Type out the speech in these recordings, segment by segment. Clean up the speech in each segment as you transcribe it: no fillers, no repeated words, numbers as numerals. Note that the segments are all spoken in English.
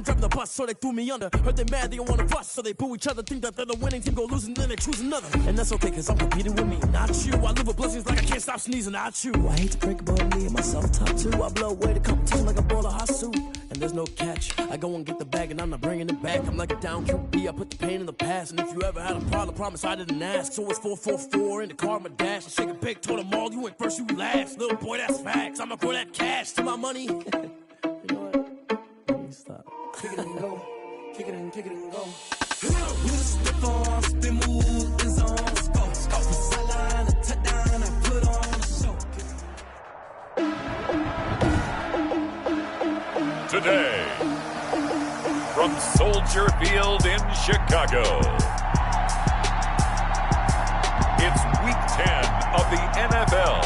Driving the bus, so they threw me under. Heard they mad, they don't want to fuss, so they boo each other. Think that they're the winning team, go losing, then they choose another. And that's okay, cause I'm competing with me, not you. I live with blessings like I can't stop sneezing, not you. I hate to break about me and myself top two. I blow away the competition like a bowl of hot soup. And there's no catch. I go and get the bag and I'm not bringing it back. I'm like a down QB, I put the pain in the past. And if you ever had a problem, promise I didn't ask. So it's 4-4-4 in the car, my dash. I shake a big, told them all, you went first, you last. Little boy, that's facts. I'ma throw that cash to my money. You know what? Let me stop. Kick it and go. Kick it and go. Who's the boss? The move is on. Let's go. Sideline, a touchdown, I put on a show. Today, from Soldier Field in Chicago, it's Week 10 of the NFL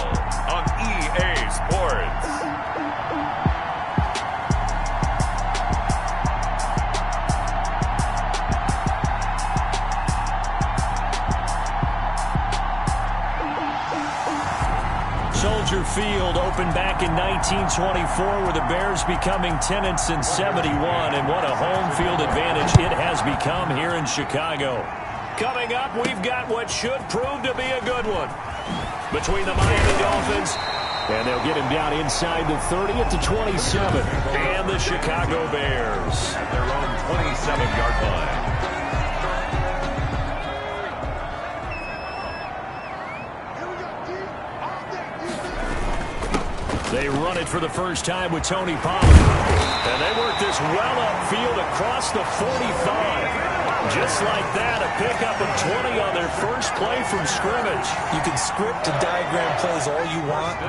on EA Sports. Soldier Field opened back in 1924 with the Bears becoming tenants in 71, and what a home field advantage it has become here in Chicago. Coming up, we've got what should prove to be a good one between the Miami Dolphins, and they'll get him down inside the 30 at the 27, and the Chicago Bears at their own 27-yard line. They run it for the first time with Tony Pollard. And they work this well upfield across the 45. Just like that, a pickup of 20 on their first play from scrimmage. You can script and diagram plays all you want,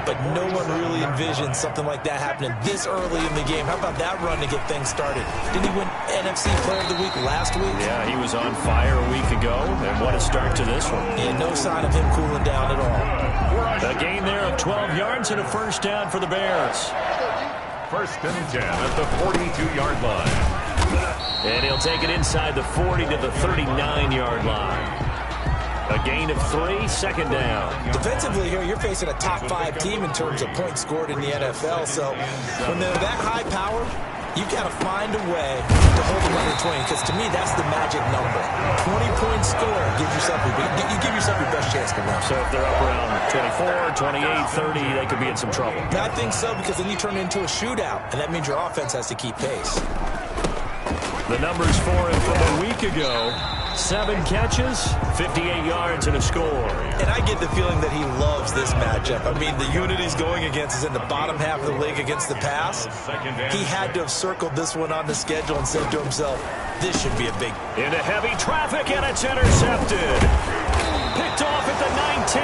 but no one really envisions something like that happening this early in the game. How about that run to get things started? Didn't he win NFC Player of the Week last week? Yeah, he was on fire a week ago, and what a start to this one. Yeah, no sign of him cooling down at all. A gain there of 12 yards and a first down for the Bears. First and 10 at the 42-yard line. And he'll take it inside the 40 to the 39-yard line. A gain of 3, second down. Defensively here, you're facing a top 5 team in terms of points scored in the NFL. So when they're that high power, you've got to find a way to hold them under 20, because to me, that's the magic number. 20-point score, you give yourself your best chance to win. So if they're up around 24, 28, 30, they could be in some trouble. I think so, because then you turn it into a shootout, and that means your offense has to keep pace. The numbers for him from a week ago: 7 catches, 58 yards, and a score. And I get the feeling that he loves this matchup. I mean, the unit he's going against is in the bottom half of the league against the pass. He had to have circled this one on the schedule and said to himself, this should be a big... Into heavy traffic, and it's intercepted. Picked off at the 19.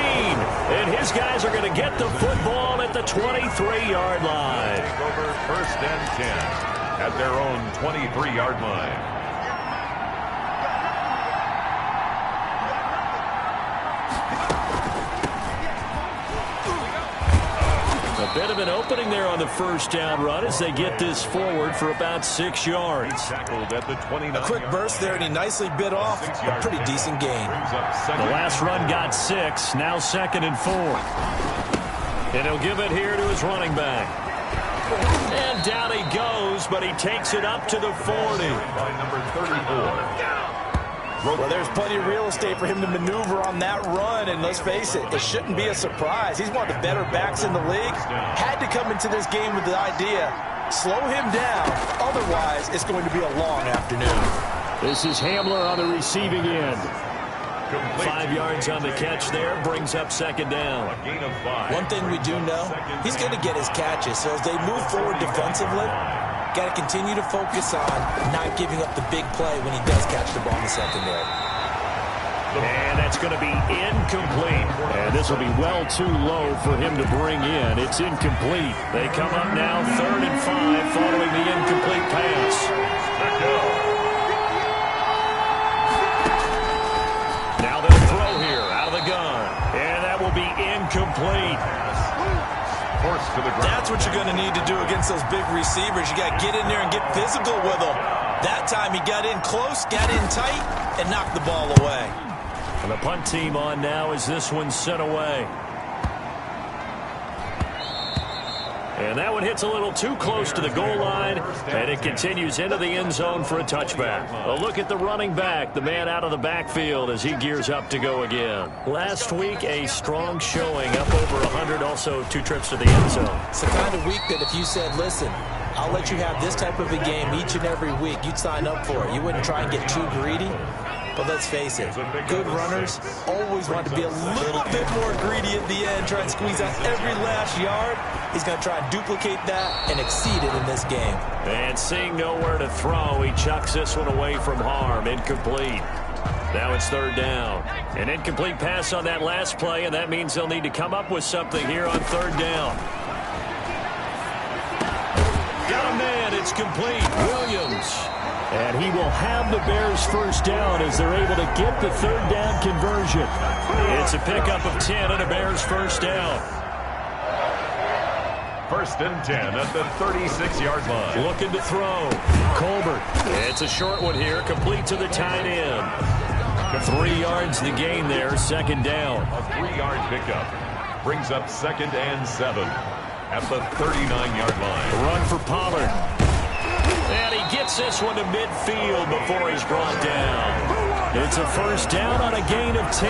And his guys are going to get the football at the 23-yard line. Over first and 10 at their own 23-yard line. A bit of an opening there on the first down run as they get this forward for about 6 yards. Tackled at the 29. A quick burst there, and he nicely bit off a pretty decent gain. The last run got 6, now 2nd and 4. And he'll give it here to his running back. And down he goes, but he takes it up to the 40. By number 34. Well, there's plenty of real estate for him to maneuver on that run, and let's face it, it shouldn't be a surprise. He's one of the better backs in the league. Had to come into this game with the idea, slow him down, otherwise it's going to be a long afternoon. This is Hamler on the receiving end. 5 yards on the catch there, brings up 2nd down. A gain of 5. One thing we do know, he's going to get his catches, so as they move forward defensively, got to continue to focus on not giving up the big play when he does catch the ball in the secondary. And that's going to be incomplete. And this will be well too low for him to bring in. It's incomplete. They come up now 3rd and 5 following the incomplete pass. Now they'll throw here out of the gun. And that will be incomplete. To the ground. That's what you're going to need to do against those big receivers. You got to get in there and get physical with them. That time he got in close, got in tight, and knocked the ball away. And the punt team on now as this one's sent away. And that one hits a little too close to the goal line, and it continues into the end zone for a touchback. A look at the running back, the man out of the backfield as he gears up to go again. Last week, a strong showing, up over 100, also 2 trips to the end zone. It's the kind of week that if you said, listen, I'll let you have this type of a game each and every week, you'd sign up for it. You wouldn't try and get too greedy. But let's face it, good runners always want to be a little bit more greedy at the end, try and squeeze out every last yard. He's going to try and duplicate that and exceed it in this game. And seeing nowhere to throw, he chucks this one away from harm. Incomplete. Now it's 3rd down. An incomplete pass on that last play, and that means they'll need to come up with something here on 3rd down. Got a man. It's complete. Williams. And he will have the Bears first down as they're able to get the 3rd down conversion. It's a pickup of 10 and a Bears first down. 1st and 10 at the 36-yard line. Looking to throw. Colbert. It's a short one here, complete to the tight end. 3 yards the gain there, 2nd down. A 3-yard pickup brings up 2nd and 7 at the 39-yard line. Run for Pollard. And he gets this one to midfield before he's brought down. It's a first down on a gain of 10.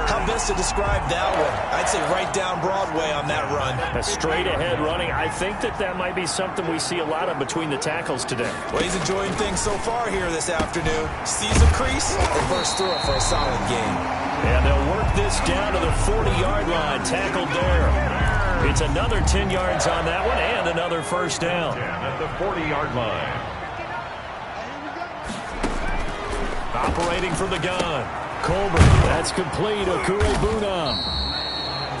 How best to describe that one? I'd say right down Broadway on that run. A straight-ahead running. I think that might be something we see a lot of between the tackles today. Well, he's enjoying things so far here this afternoon. Sees a crease and bursts through it for a solid gain. And they'll work this down to the 40-yard line. Tackled there. It's another 10 yards on that one and another first down. 10 at the 40-yard line. Operating from the gun. Colbert. That's complete. Okwuegbunam.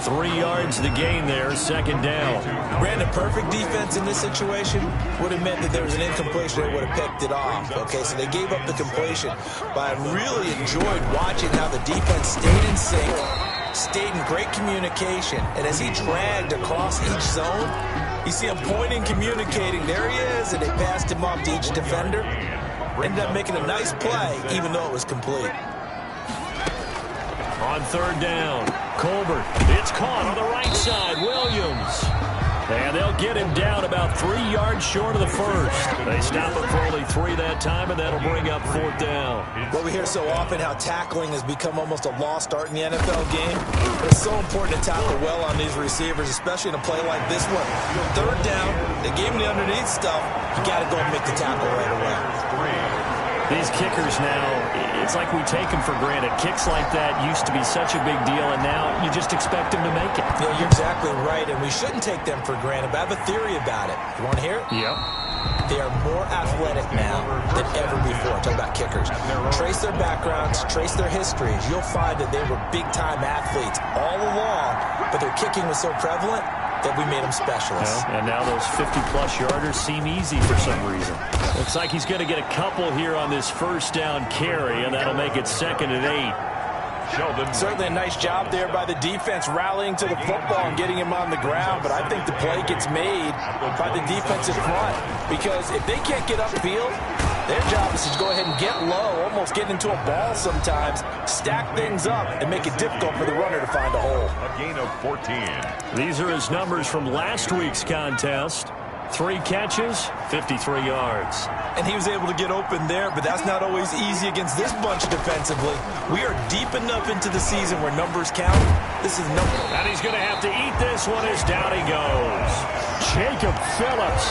3 yards the gain there. 2nd down. Brandon, perfect defense in this situation would have meant that there was an incompletion that would have picked it off. Okay, so they gave up the completion. But I really enjoyed watching how the defense stayed in sync, stayed in great communication, and as he dragged across each zone, you see him pointing, communicating. There he is, and they passed him off to each defender. Ended up making a nice play, even though it was complete. On 3rd down, Colbert. It's caught on the right side. Williams. And they'll get him down about 3 yards short of the first. They stop him for only 3 that time, and that'll bring up 4th down. Well, we hear so often how tackling has become almost a lost art in the NFL game. But it's so important to tackle well on these receivers, especially in a play like this one. 3rd down, they gave him the underneath stuff. You got to go and make the tackle right away. These kickers now, it's like we take them for granted. Kicks like that used to be such a big deal, and now you just expect them to make it. Yeah, you're exactly right, and we shouldn't take them for granted, but I have a theory about it. You want to hear it? Yep. They are more athletic now than ever before. Talk about kickers. Trace their backgrounds, trace their histories. You'll find that they were big-time athletes all along, but their kicking was so prevalent that we made them specialists. Yeah, and now those 50-plus yarders seem easy for some reason. Looks like he's going to get a couple here on this first down carry, and that'll make it 2nd and 8. Sheldon. Certainly a nice job there by the defense rallying to the football and getting him on the ground, but I think the play gets made by the defensive front because if they can't get upfield, their job is to go ahead and get low, almost get into a ball sometimes, stack things up, and make it difficult for the runner to find a hole. A gain of 14. These are his numbers from last week's contest. 3 catches, 53 yards. And he was able to get open there, but that's not always easy against this bunch defensively. We are deep enough into the season where numbers count. This is number. And he's going to have to eat this one as down he goes. Jacob Phillips.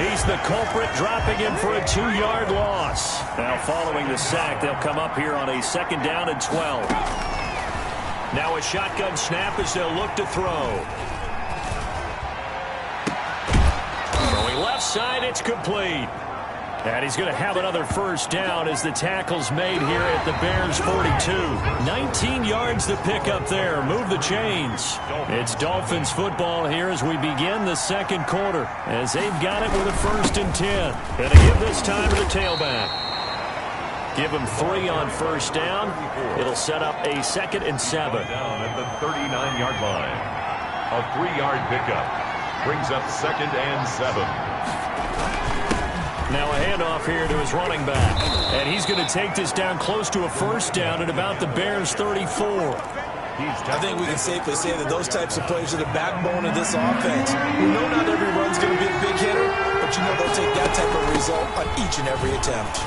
He's the culprit, dropping him for a 2-yard loss. Now following the sack, they'll come up here on a 2nd down and 12. Now a shotgun snap as they'll look to throw. Throwing left side, it's complete. And he's going to have another first down as the tackle's made here at the Bears' 42. 19 yards to pick up there. Move the chains. It's Dolphins football here as we begin the 2nd quarter, as they've got it with a 1st and 10. Going to give this time to the tailback. Give him 3 on first down. It'll set up a 2nd and 7. Down at the 39-yard line. A 3-yard pickup brings up 2nd and 7. Now a handoff here to his running back. And he's going to take this down close to a first down at about the Bears' 34. I think we can safely say that those types of plays are the backbone of this offense. We know not every run's going to be a big hitter, but you know they'll take that type of result on each and every attempt.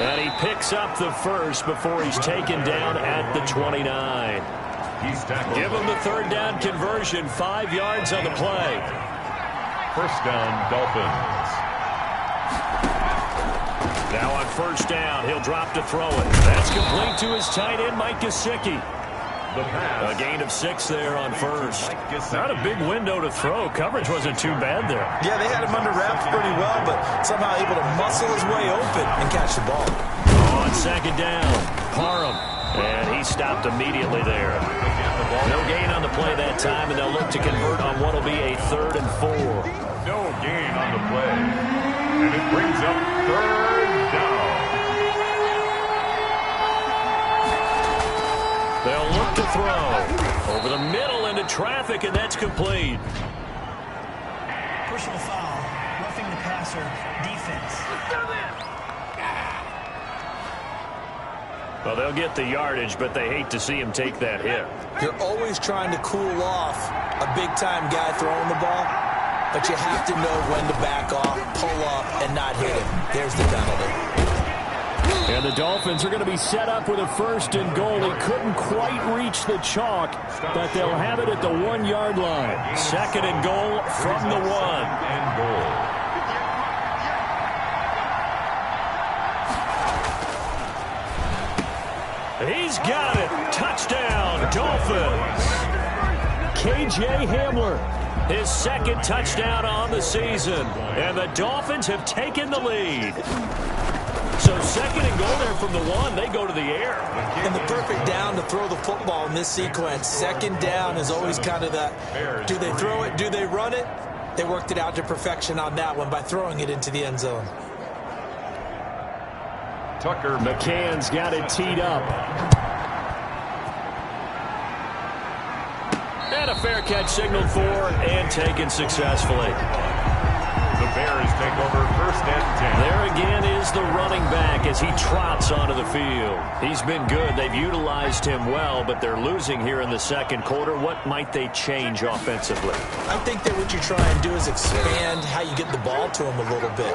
And he picks up the first before he's taken down at the 29. Give him the third down conversion, 5 yards on the play. First down, Dolphins. Now on first down, he'll drop to throw it. That's complete to his tight end, Mike Gesicki. A gain of 6 there on first. Not a big window to throw. Coverage wasn't too bad there. Yeah, they had him under wraps pretty well, but somehow able to muscle his way open and catch the ball. On second down, Parham. And he stopped immediately there. No gain on the play that time, and they'll look to convert on what will be a 3rd and 4. No gain on the play. And it brings up 3rd down. They'll look to throw. Over the middle into traffic, and that's complete. Personal foul. Roughing the passer. Defense. Well, they'll get the yardage, but they hate to see him take that hit. You're always trying to cool off a big-time guy throwing the ball, but you have to know when to back off, pull up, and not hit him. There's the penalty. And the Dolphins are going to be set up with a 1st and goal. He couldn't quite reach the chalk, but they'll have it at the 1-yard line. 2nd and goal from the 1. And goal. He's got it. Touchdown, Dolphins. KJ Hamler, his 2nd touchdown on the season. And the Dolphins have taken the lead. So 2nd and goal there from the 1. They go to the air. And the perfect down to throw the football in this sequence. 2nd down is always kind of that. Do they throw it? Do they run it? They worked it out to perfection on that one by throwing it into the end zone. Tucker McCann's got it teed up. And a fair catch signaled for and taken successfully. The Bears take over 1st and 10. There again is the running back as he trots onto the field. He's been good. They've utilized him well, but they're losing here in the 2nd quarter. What might they change offensively? I think that what you try and do is expand how you get the ball to him a little bit.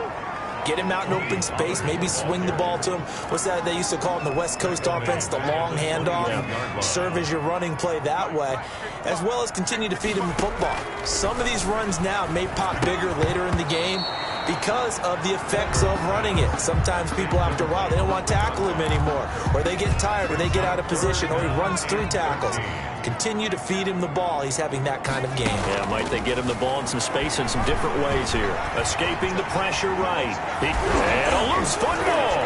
Get him out in open space, maybe swing the ball to him. What's that they used to call it in the West Coast offense, the long handoff? Serve as your running play that way, as well as continue to feed him the football. Some of these runs now may pop bigger later in the game because of the effects of running it. Sometimes people, after a while, they don't want to tackle him anymore, or they get tired, or they get out of position, or he runs through tackles. Continue to feed him the ball. He's having that kind of game. Yeah, might they get him the ball in some space in some different ways here. Escaping the pressure right. And a loose football.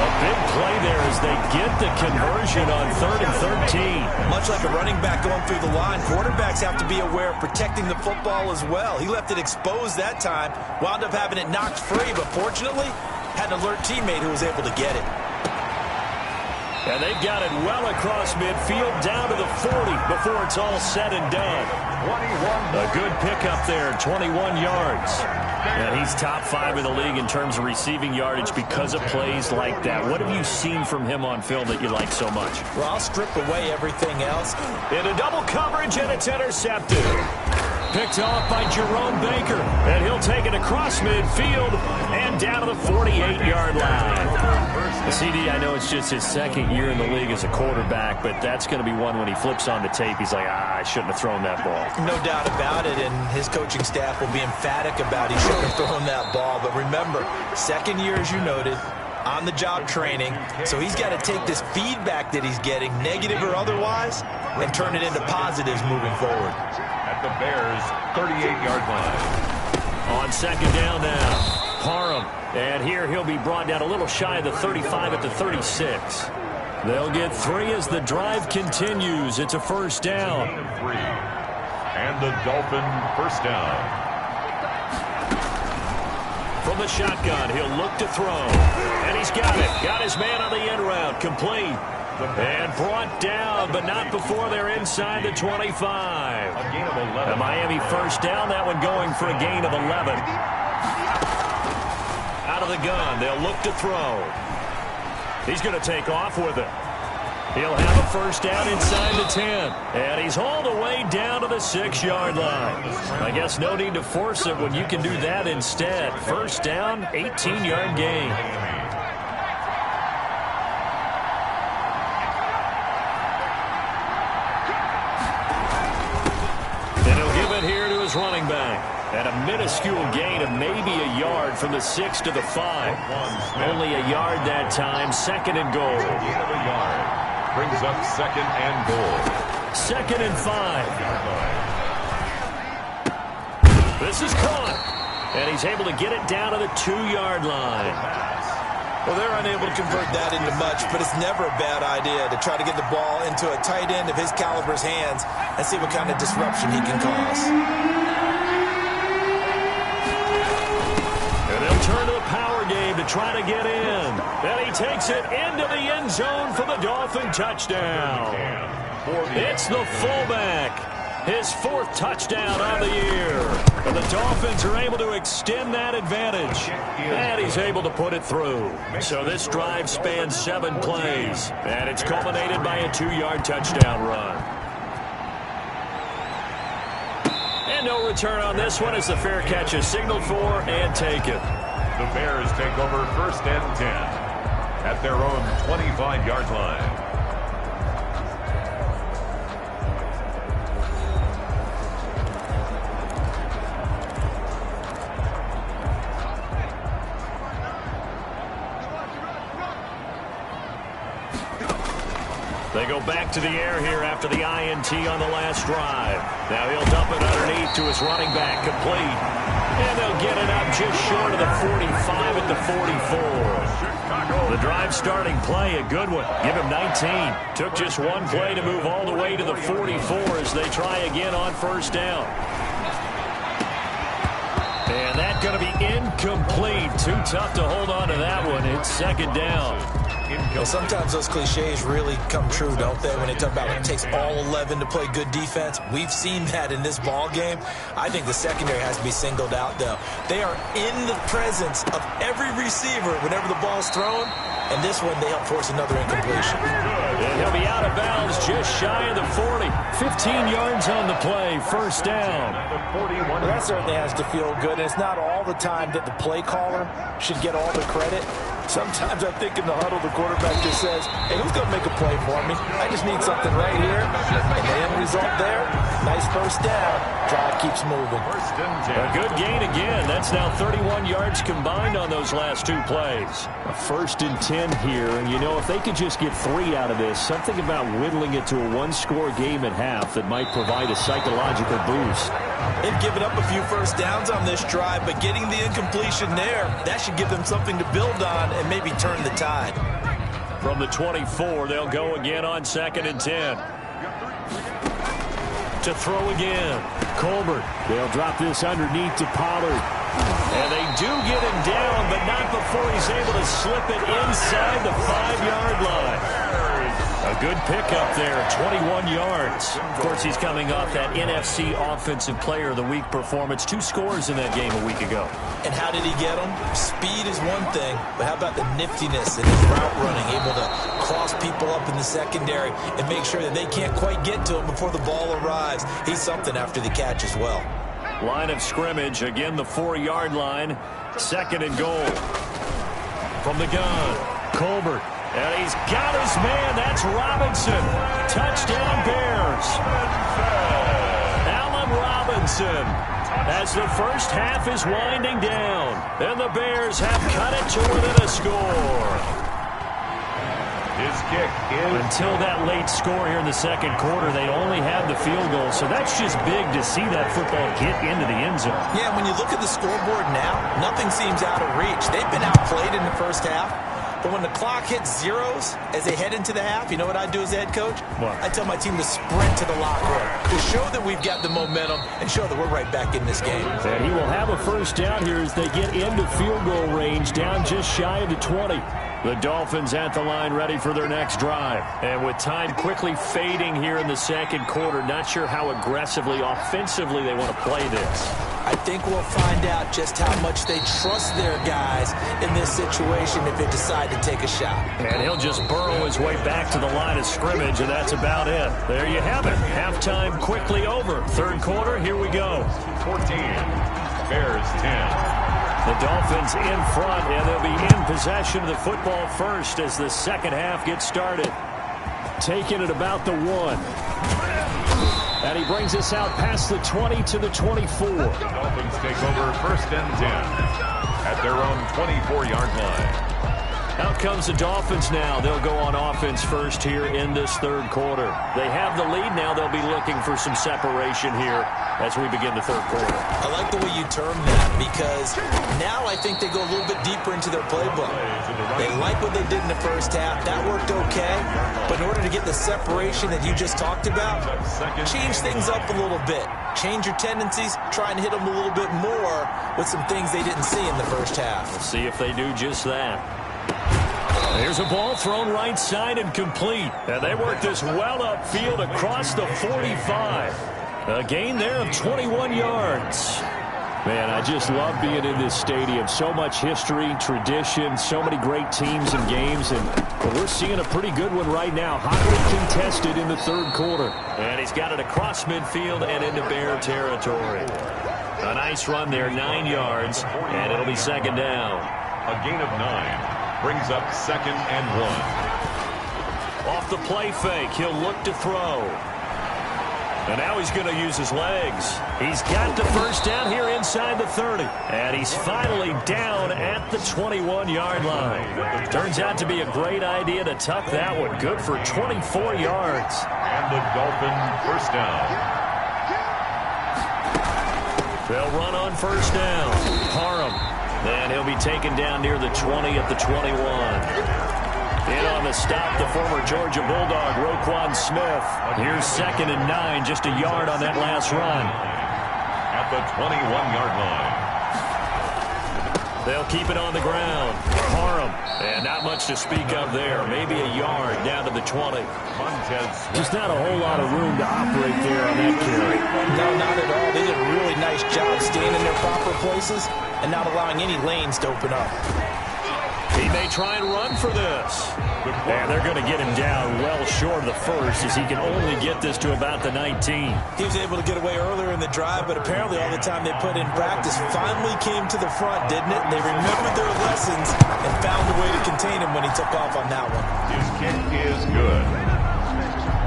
A big play there as they get the conversion on 3rd and 13. Much like a running back going through the line, quarterbacks have to be aware of protecting the football as well. He left it exposed that time, wound up having it knocked free, but fortunately had an alert teammate who was able to get it. And they've got it well across midfield down to the 40 before it's all said and done. A good pickup there, 21 yards. And he's top 5 in the league in terms of receiving yardage because of plays like that. What have you seen from him on film that you like so much? Well, I'll strip away everything else. In a double coverage, and it's intercepted. Picked off by Jerome Baker. And he'll take it across midfield and down to the 48-yard line. CD, I know it's just his 2nd year in the league as a quarterback, but that's going to be one when he flips on the tape. He's like, I shouldn't have thrown that ball. No doubt about it, and his coaching staff will be emphatic about he shouldn't have thrown that ball. But remember, 2nd year, as you noted, on-the-job training. So he's got to take this feedback that he's getting, negative or otherwise, and turn it into positives moving forward. At the Bears' 38-yard line. On 2nd down now. Parham, and here he'll be brought down a little shy of the 35 at the 36. They'll get 3 as the drive continues. It's a 1st down. And the Dolphin 1st down. From the shotgun, he'll look to throw. And he's got it. Got his man on the end route. Complete. And brought down, but not before they're inside the 25. A gain of 11. The Miami 1st down. That one going for a gain of 11. Out of the gun, they'll look to throw. He's going to take off with it. He'll have a first down inside the 10. And he's all the way down to the 6-yard line. I guess no need to force it when you can do that instead. First down, 18-yard gain. And he'll give it here to his running back. And a minuscule gain of maybe a yard from the 6 to the 5. Only a yard that time. Second and goal. Gain of a yard. Brings up second and goal. Second and 5. This is caught. And he's able to get it down to the 2-yard line. Well, they're unable to convert that into much, but it's never a bad idea to try to get the ball into a tight end of his caliber's hands and see what kind of disruption he can cause. And they'll turn to the power game to try to get in. And he takes it into the end zone for the Dolphin touchdown. It's the fullback. His 4th touchdown on the year. And the Dolphins are able to extend that advantage. And he's able to put it through. So this drive spans 7 plays. And it's culminated by a 2-yard touchdown run. And no return on this one as the fair catch is signaled for and taken. The Bears take over first and 10 at their own 25-yard line. They go back to the air here after the INT on the last drive. Now he'll dump it underneath to his running back, complete. And they'll get it up just short of the 45 at the 44. The drive starting play, a good one. Give him 19. Took just one play to move all the way to the 44 as they try again on first down. And that's going to be incomplete. Too tough to hold on to that one. It's second down. Well, sometimes those cliches really come true, don't they? When they talk about it takes all 11 to play good defense. We've seen that in this ball game. I think the secondary has to be singled out, though. They are in the presence of every receiver whenever the ball's thrown. And this one, they help force another incompletion. And he'll be out of bounds just shy of the 40. 15 yards on the play. First down. Well, that certainly has to feel good. And it's not all the time that the play caller should get all the credit. Sometimes I think in the huddle, the quarterback just says, hey, who's going to make a play for me? I just need something right here. And the end result there, nice first down. Drive keeps moving. A good gain again. That's now 31 yards combined on those last 2 plays. A 1st and 10 here. And, you know, if they could just get 3 out of this, something about whittling it to a 1-score game at half that might provide a psychological boost. They've given up a few first downs on this drive, but getting the incompletion there, that should give them something to build on and maybe turn the tide. From the 24, they'll go again on 2nd and 10. To throw again. Colbert. They'll drop this underneath to Pollard. And they do get him down, but not before he's able to slip it inside the 5-yard line. A good pickup there, 21 yards. Of course, he's coming off that NFC Offensive Player of the Week performance. 2 scores in that game a week ago. And how did he get them? Speed is one thing, but how about the niftiness and his route running, able to cross people up in the secondary and make sure that they can't quite get to him before the ball arrives. He's something after the catch as well. Line of scrimmage, again the 4-yard line. 2nd and goal. From the gun, Colbert. And he's got his man. That's Robinson. Touchdown Bears. Allen Robinson. As the first half is winding down. And the Bears have cut it to within a score. His kick is until that late score here in the second quarter, they only had the field goal. So that's just big to see that football get into the end zone. Yeah, when you look at the scoreboard now, nothing seems out of reach. They've been outplayed in the first half. But when the clock hits zeros as they head into the half, you know what I do as a head coach? What? I tell my team to sprint to the locker room to show that we've got the momentum and show that we're right back in this game. And he will have a first down here as they get into field goal range, down just shy of the 20. The Dolphins at the line ready for their next drive. And with time quickly fading here in the second quarter, not sure how aggressively, offensively they want to play this. I I think we'll find out just how much they trust their guys in this situation if they decide to take a shot. And he'll just burrow his way back to the line of scrimmage, and that's about it. There you have it. Halftime quickly over. Third quarter, here we go. 14, Bears 10. The Dolphins in front, and they'll be in possession of the football first as the second half gets started. Taking it about the 1. And he brings us out past the 20 to the 24. The Dolphins take over first and 10 at their own 24-yard line. Out comes the Dolphins now. They'll go on offense first here in this third quarter. They have the lead now. They'll be looking for some separation here as we begin the third quarter. I like the way you term that because now I think they go a little bit deeper into their playbook. They like what they did in the first half. That worked okay. But in order to get the separation that you just talked about, change things up a little bit. Change your tendencies. Try and hit them a little bit more with some things they didn't see in the first half. We'll see if they do just that. There's a ball thrown right side and complete. And they work this well upfield across the 45. A gain there of 21 yards. Man, I just love being in this stadium. So much history, tradition, so many great teams and games. And we're seeing a pretty good one right now. Hotly contested in the third quarter. And he's got it across midfield and into Bear territory. A nice run there, 9 yards. And it'll be second down. A gain of 9. Brings up second and 1. Off the play fake, he'll look to throw. And now he's going to use his legs. He's got the first down here inside the 30. And he's finally down at the 21-yard line. Turns out to be a great idea to tuck that one. Good for 24 yards. And the Dolphin first down. They'll run on first down. Parham. And he'll be taken down near the 20 at the 21. In on the stop, the former Georgia Bulldog, Roquan Smith. Here's second and 9, just a yard on that last run. At the 21-yard line. They'll keep it on the ground. Parham. And not much to speak of there. Maybe a yard down to the 20. Just not a whole lot of room to operate there on that carry. No, not at all. They did a really nice job staying in their proper places and not allowing any lanes to open up. He may try and run for this. And they're going to get him down well short of the first as he can only get this to about the 19. He was able to get away earlier in the drive, but apparently all the time they put in practice finally came to the front, didn't it? They remembered their lessons and found a way to contain him when he took off on that one. His kick is good.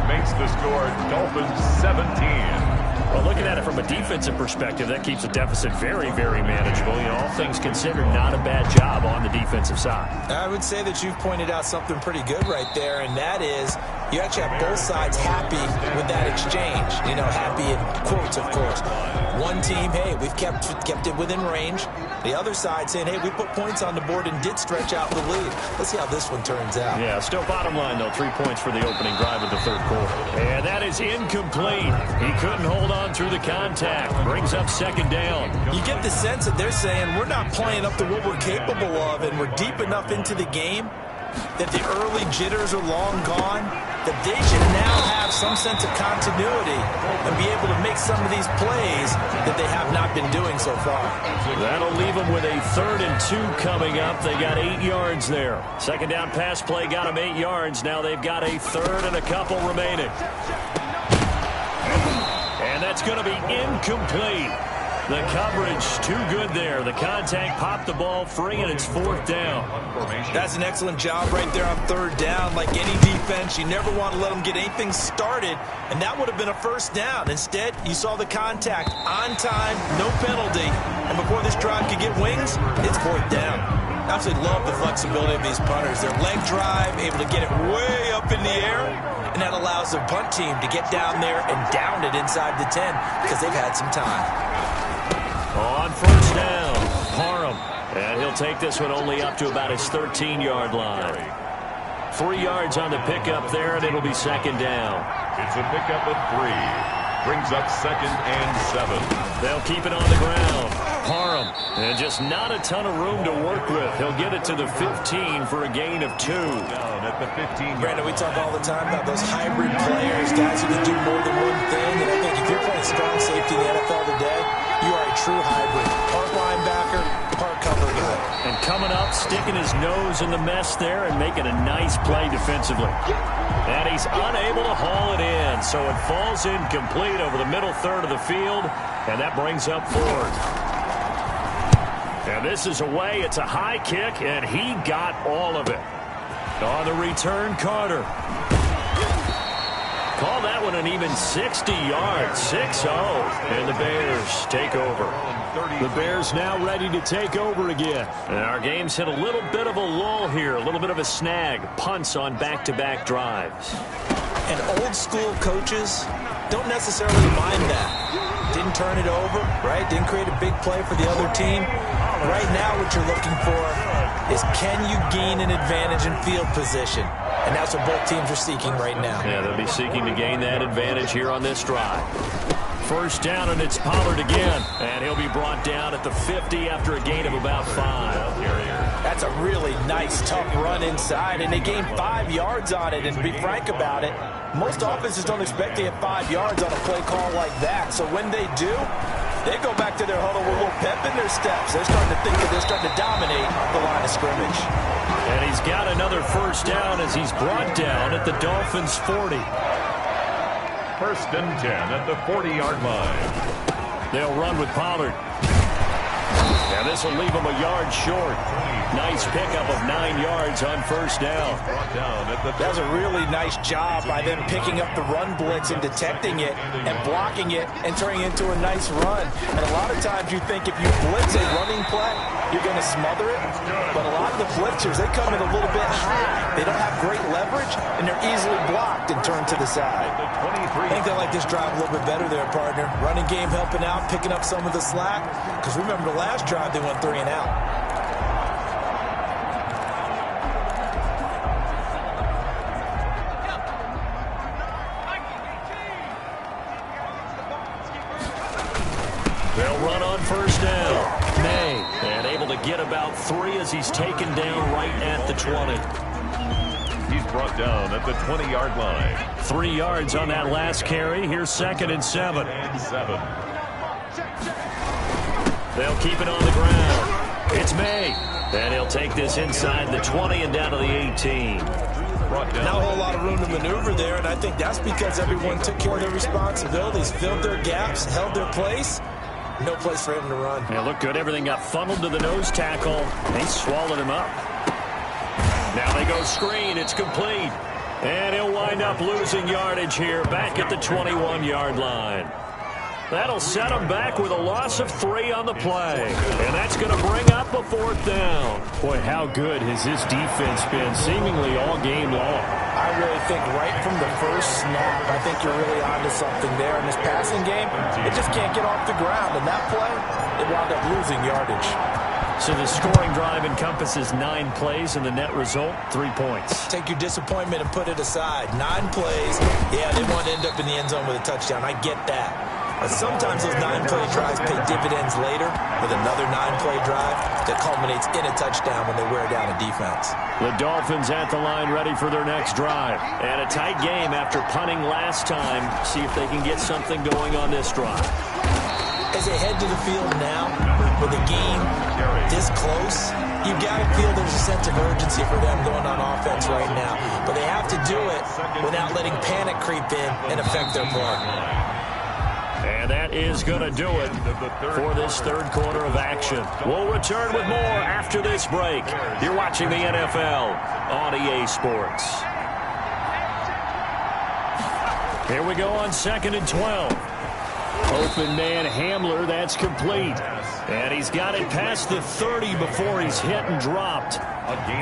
Makes the score Dolphins 17. Well, looking at it from a defensive perspective, that keeps the deficit very, very manageable. You know, all things considered, not a bad job on the defensive side. I would say that you've pointed out something pretty good right there, and that is you actually have both sides happy with that exchange. You know, happy in quotes, of course. One team, hey, we've kept it within range. The other side saying, hey, we put points on the board and did stretch out the lead. Let's see how this one turns out. Yeah, still bottom line, though. 3 points for the opening drive of the third quarter. And that is incomplete. He couldn't hold on through the contact. Brings up second down. You get the sense that they're saying we're not playing up to what we're capable of, and we're deep enough into the game that the early jitters are long gone, that they should now have some sense of continuity and be able to make some of these plays that they have not been doing so far. That'll leave them with a 3rd and 2 coming up. They got 8 yards there. Second down pass play got them 8 yards. Now they've got a 3rd and a couple remaining. And that's going to be incomplete. The coverage too good there. The contact popped the ball free, and it's 4th down. That's an excellent job right there on 3rd down. Like any defense, you never want to let them get anything started, and that would have been a 1st down. Instead, you saw the contact on time, no penalty, and before this drive could get wings, it's 4th down. I absolutely love the flexibility of these punters. Their leg drive, able to get it way up in the air, and that allows the punt team to get down there and down it inside the 10 because they've had some time. On first down, Parham. And he'll take this one only up to about his 13-yard line. 3 yards on the pickup there, and it'll be second down. It's a pickup of 3. Brings up second and 7. They'll keep it on the ground. Parham. And just not a ton of room to work with. He'll get it to the 15 for a gain of 2. Down at the 15. Brandon, we talk all the time about those hybrid players, guys who can do more than one thing. And I think if you're playing strong safety in the NFL today, you are a true hybrid. Part linebacker, part cover guy. And coming up, sticking his nose in the mess there and making a nice play defensively. And he's unable to haul it in, so it falls incomplete over the middle third of the field, and that brings up fourth. And this is away. It's a high kick, and he got all of it. On the return, Carter. Call that one an even 60 yards, 6-0, and the Bears take over. The Bears now ready to take over again. And our game's hit a little bit of a lull here, a little bit of a snag. Punts on back-to-back drives. And old-school coaches don't necessarily mind that. Didn't turn it over, right? Didn't create a big play for the other team. Right now what you're looking for is, can you gain an advantage in field position? And that's what both teams are seeking right now. Yeah, they'll be seeking to gain that advantage here on this drive. First down, and it's Pollard again. And he'll be brought down at the 50 after a gain of about 5. That's a really nice, tough run inside, and they gained 5 yards on it. And to be frank about it, most offenses don't expect to get 5 yards on a play call like that. So when they do, they go back to their huddle with a little pep in their steps. They're starting to think that they're starting to dominate the line of scrimmage. And he's got another first down as he's brought down at the Dolphins' 40. First and 10 at the 40-yard line. They'll run with Pollard. And this will leave him a yard short. Nice pickup of 9 yards on first down. That was a really nice job by them picking up the run blitz and detecting it and blocking it and turning it into a nice run. And a lot of times you think if you blitz a running play, you're going to smother it. But a lot of the blitzers, they come in a little bit high. They don't have great leverage, and they're easily blocked and turned to the side. I think they like this drive a little bit better there, partner. Running game helping out, picking up some of the slack. Because remember the last drive, they went 3 and out. They'll run on first down. May, and able to get about 3 as he's taken down right at the 20. He's brought down at the 20-yard line. 3 yards on that last carry. Here's 2nd and 7. They'll keep it on the ground. It's May. And he'll take this inside the 20 and down to the 18. Not a whole lot of room to maneuver there, and I think that's because everyone took care of their responsibilities, filled their gaps, held their place. No place for him to run. Yeah, looked good. Everything got funneled to the nose tackle. They swallowed him up. Now they go screen. It's complete. And he'll wind up losing yardage here back at the 21-yard line. That'll set him back with a loss of 3 on the play. And that's going to bring up a 4th down. Boy, how good has his defense been seemingly all game long. I really think right from the first snap, I think you're really onto something there. In this passing game, it just can't get off the ground. And that play, it wound up losing yardage. So the scoring drive encompasses 9 plays, and the net result, 3 points. Take your disappointment and put it aside. 9 plays. Yeah, they want to end up in the end zone with a touchdown. I get that. But sometimes those 9-play drives pay dividends later with another 9-play drive that culminates in a touchdown when they wear down a defense. The Dolphins at the line ready for their next drive. And a tight game after punting last time. See if they can get something going on this drive. As they head to the field now, with the game this close, you've got to feel there's a sense of urgency for them going on offense right now. But they have to do it without letting panic creep in and affect their play. And that is going to do it for this third quarter of action. We'll return with more after this break. You're watching the NFL on EA Sports. Here we go on 2nd and 12. Open man Hamler, that's complete. And he's got it past the 30 before he's hit and dropped.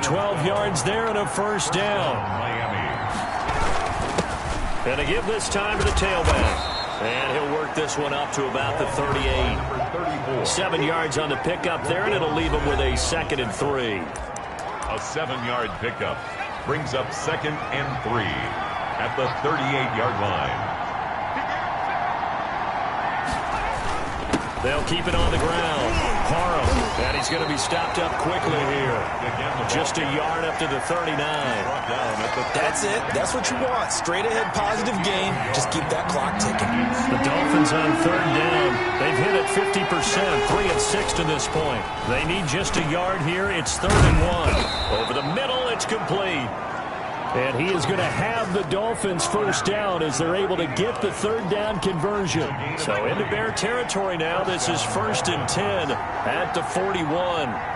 12 yards there and a first down. And to give this time to the tailback. And he'll work this one up to about the 38. 7 yards on the pickup there, and it'll leave him with a 2nd and 3. A 7-yard pickup brings up 2nd and 3 at the 38-yard line. They'll keep it on the ground. Parham And he's going to be stopped up quickly here. Just a yard up to the 39. That's it. That's what you want. Straight ahead positive gain. Just keep that clock ticking. The Dolphins on third down. They've hit it 50%, 3 of 6 to this point. They need just a yard here. It's 3rd and 1. Over the middle, it's complete. And he is going to have the Dolphins first down as they're able to get the third down conversion. So into Bear territory now. This is 1st and 10 at the 41.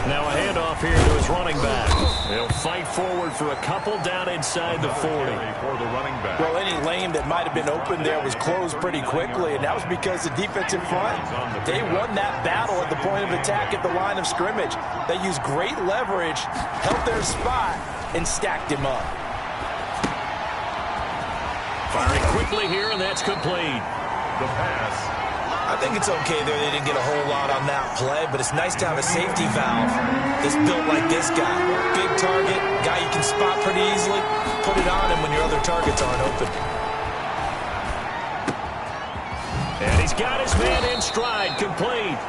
Now a handoff here to his running back. He'll fight forward for a couple down inside the 40. Well, any lane that might have been open there was closed pretty quickly, and that was because the defensive front, they won that battle at the point of attack at the line of scrimmage. They used great leverage, held their spot, and stacked him up. Firing quickly here, and that's complete. The pass. I think it's okay there. They didn't get a whole lot on that play, but it's nice to have a safety valve that's built like this guy. Big target, guy you can spot pretty easily. Put it on him when your other targets aren't open. And he's got his man in stride, complete.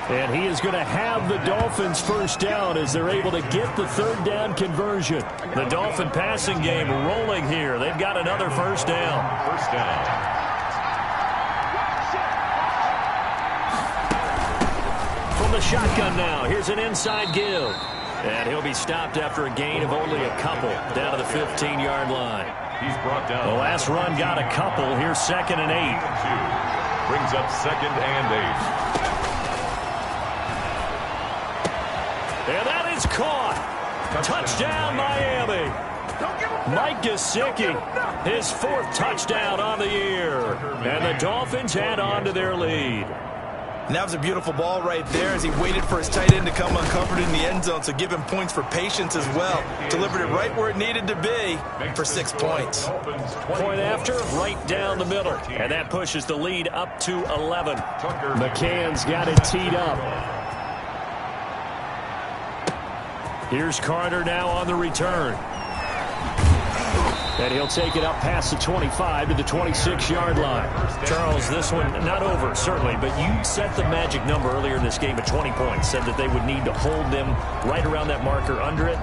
And he is going to have the Dolphins first down as they're able to get the third down conversion. The Dolphin passing game rolling here. They've got another first down. First down. The shotgun now. Here's an inside give. And he'll be stopped after a gain of only a couple down to the 15-yard line. He's brought down. The last run got a couple. Here's 2nd and 8. Brings up 2nd and 8. And that is caught. Touchdown, Miami. Mike Gesicki, his 4th touchdown on the year. And the Dolphins head on to their lead. And that was a beautiful ball right there as he waited for his tight end to come uncovered in the end zone, so give him points for patience as well. Delivered it right where it needed to be for 6 points. Point after, right down the middle. And that pushes the lead up to 11. McCann's got it teed up. Here's Carter now on the return. And he'll take it up past the 25 to the 26-yard line. Charles, this one not over, certainly, but you set the magic number earlier in this game at 20 points. Said that they would need to hold them right around that marker under it.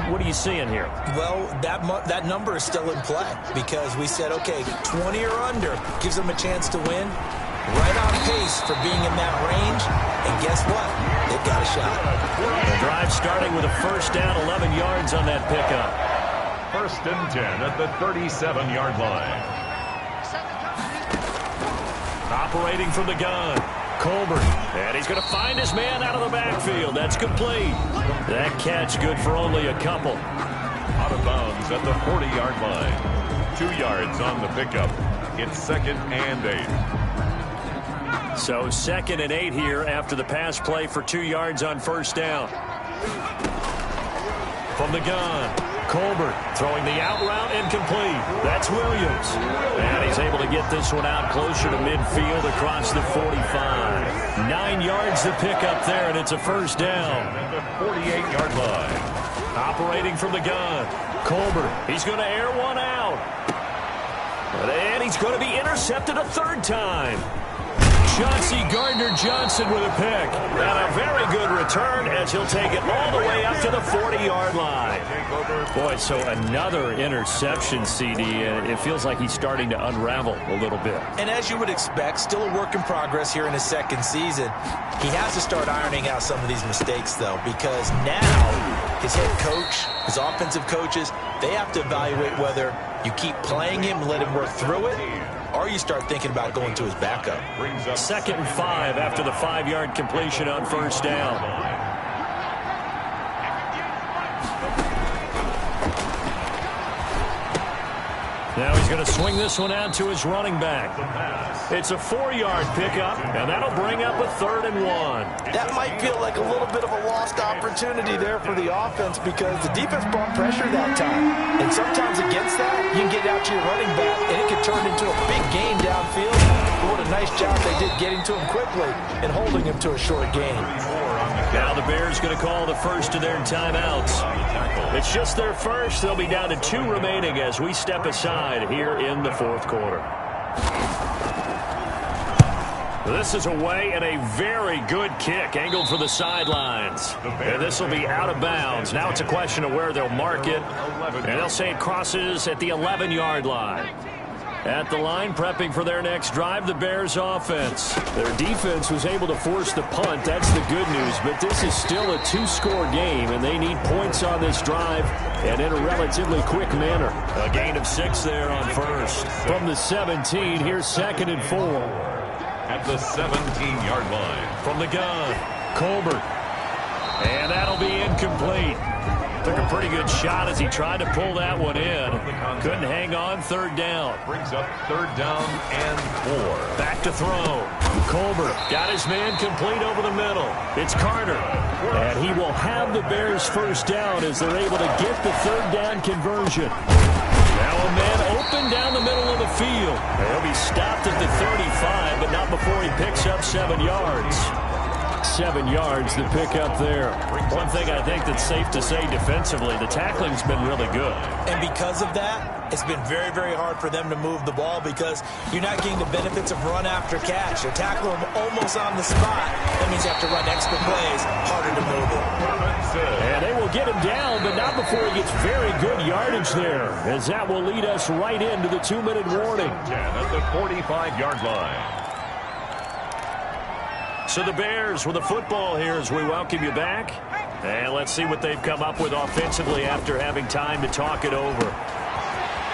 What are you seeing here? Well, that number is still in play because we said, okay, 20 or under gives them a chance to win. Right on pace for being in that range. And guess what? They've got a shot. The drive starting with a first down, 11 yards on that pickup. 1st and 10 at the 37-yard line. Operating from the gun, Colbert. And he's going to find his man out of the backfield. That's complete. That catch good for only a couple. Out of bounds at the 40-yard line. 2 yards on the pickup. It's 2nd and 8. So 2nd and 8 here after the pass play for 2 yards on first down. From the gun, Colbert throwing the out route incomplete. That's Williams. And he's able to get this one out closer to midfield across the 45. 9 yards to pick up there, and it's a first down. At the 48-yard line. Operating from the gun, Colbert. He's going to air one out. And he's going to be intercepted a 3rd time. Chauncey Gardner-Johnson with a pick. And a very good return as he'll take it all the way up to the 40-yard line. Boy, so another interception, CD. It feels like he's starting to unravel a little bit. And as you would expect, still a work in progress here in his 2nd season. He has to start ironing out some of these mistakes, though, because now his head coach, his offensive coaches, they have to evaluate whether you keep playing him and let him work through it, or you start thinking about going to his backup. 2nd and 5 after the 5-yard completion on first down. Now he's going to swing this one out to his running back. It's a 4-yard pickup, and that'll bring up a 3rd and 1. That might feel like a little bit of a lost opportunity there for the offense because the defense brought pressure that time. And sometimes against that, you can get out to your running back, and it can turn into a big game downfield. But what a nice job they did getting to him quickly and holding him to a short game. Now the Bears going to call the first of their timeouts. It's just their first. They'll be down to 2 remaining as we step aside here in the 4th quarter. This is away and a very good kick angled for the sidelines. And this will be out of bounds. Now it's a question of where they'll mark it. And they'll say it crosses at the 11-yard line. At the line, prepping for their next drive, the Bears offense. Their defense was able to force the punt. That's the good news. But this is still a two-score game, and they need points on this drive and in a relatively quick manner. A gain of 6 there on first. From the 17, here's 2nd and 4. At the 17-yard line. From the gun, Colbert. And that'll be incomplete. Took a pretty good shot as he tried to pull that one in. Couldn't hang on. 3rd down. Brings up 3rd down and 4. Back to throw. Colbert got his man complete over the middle. It's Carter. And he will have the Bears 1st down as they're able to get the 3rd down conversion. Now a man open down the middle of the field. He'll be stopped at the 35, but not before he picks up 7 yards. 7 yards, the pickup there. One thing I think that's safe to say defensively, the tackling's been really good. And because of that, it's been very, very hard for them to move the ball because you're not getting the benefits of run after catch. You tackle them almost on the spot. That means you have to run extra plays, harder to move it. And they will get him down, but not before he gets very good yardage there, as that will lead us right into the 2-minute warning. At the 45-yard line. So the Bears with the football here as we welcome you back. And let's see what they've come up with offensively after having time to talk it over.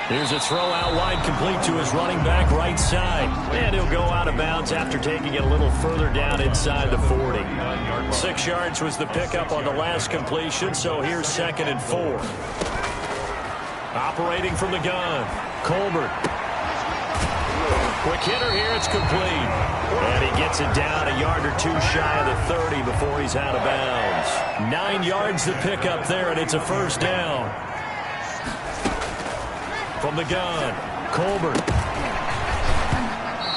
Here's a throw out wide complete to his running back right side. And he'll go out of bounds after taking it a little further down inside the 40. 6 yards was the pickup on the last completion, so here's 2nd and 4. Operating from the gun, Colbert. Quick hitter here, it's complete. And he gets it down a yard or 2 shy of the 30 before he's out of bounds. 9 yards the pickup there, and it's a 1st down. From the gun, Colbert.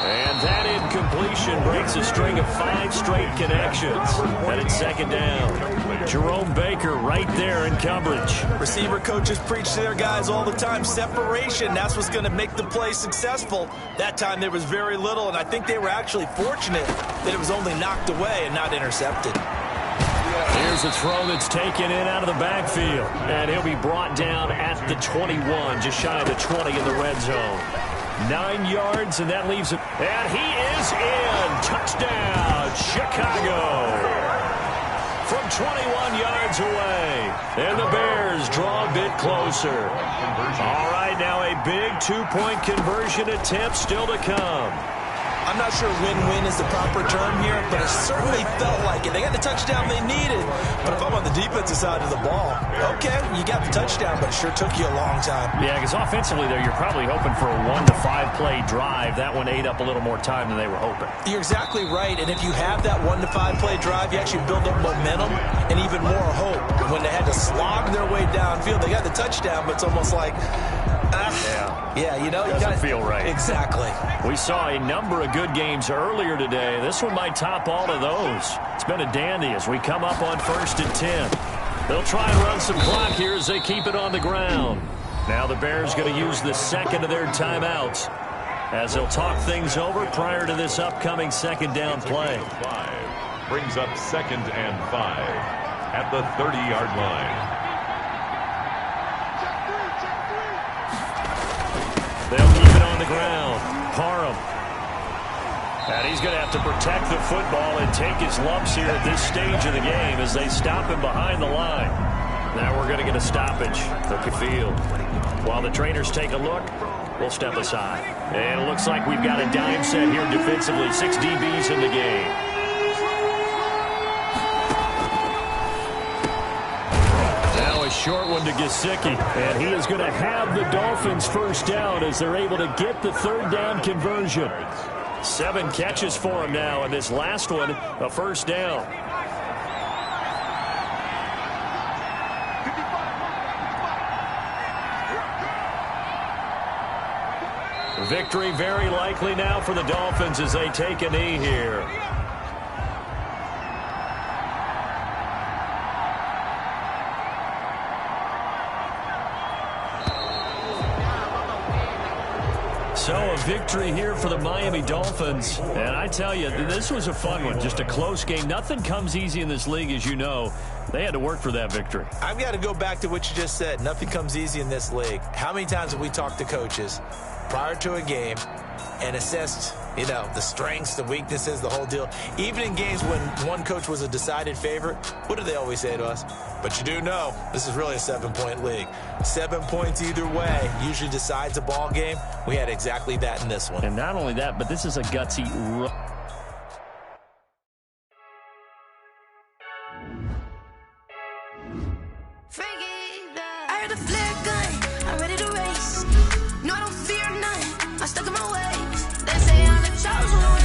And that incompletion breaks a string of 5 straight connections. And it's 2nd down. Jerome Baker right there in coverage. Receiver coaches preach to their guys all the time. Separation, that's what's going to make the play successful. That time there was very little, and I think they were actually fortunate that it was only knocked away and not intercepted. Here's a throw that's taken in out of the backfield. And he'll be brought down at the 21, just shy of the 20 in the red zone. 9 yards, and that leaves him. And he is in. Touchdown, Chicago. From 21 yards away. And the Bears draw a bit closer. All right, now a big 2-point conversion attempt still to come. I'm not sure win-win is the proper term here, but it certainly felt like it. They got the touchdown they needed, but if I'm on the defensive side of the ball, okay, you got the touchdown, but it sure took you a long time. Yeah, because offensively there, you're probably hoping for a 1 to 5 play drive. That one ate up a little more time than they were hoping. You're exactly right, and if you have that 1 to 5 play drive, you actually build up momentum and even more hope. When they had to slog their way downfield, they got the touchdown, but it's almost like, yeah, you know, doesn't feel right. Exactly. We saw a number of good games earlier today. This one might top all of those. It's been a dandy as we come up on 1st and 10. They'll try and run some clock here as they keep it on the ground. Now the Bears going to use the 2nd of their timeouts as they'll talk things over prior to this upcoming 2nd down play. 5 brings up 2nd and 5 at the 30-yard line. They'll keep it on the ground. Parham. And he's going to have to protect the football and take his lumps here at this stage of the game as they stop him behind the line. Now we're going to get a stoppage at the field. While the trainers take a look, we'll step aside. And it looks like we've got a dime set here defensively. 6 DBs in the game. A short one to Gesicki, and he is going to have the Dolphins 1st down as they're able to get the 3rd down conversion. 7 catches for him now, and this last one, a 1st down. Victory very likely now for the Dolphins as they take a knee here. So a victory here for the Miami Dolphins. And I tell you, this was a fun one. Just a close game. Nothing comes easy in this league, as you know. They had to work for that victory. I've got to go back to what you just said. Nothing comes easy in this league. How many times have we talked to coaches prior to a game and assessed, the strengths, the weaknesses, the whole deal? Even in games when one coach was a decided favorite, what do they always say to us? But you do know this is really a 7-point league. 7 points either way usually decides a ball game. We had exactly that in this one. And not only that, but this is a gutsy run. I heard a flare gun, I'm ready to race. No, I don't fear none, I'm stuck in my ways. They say I'm the chosen one.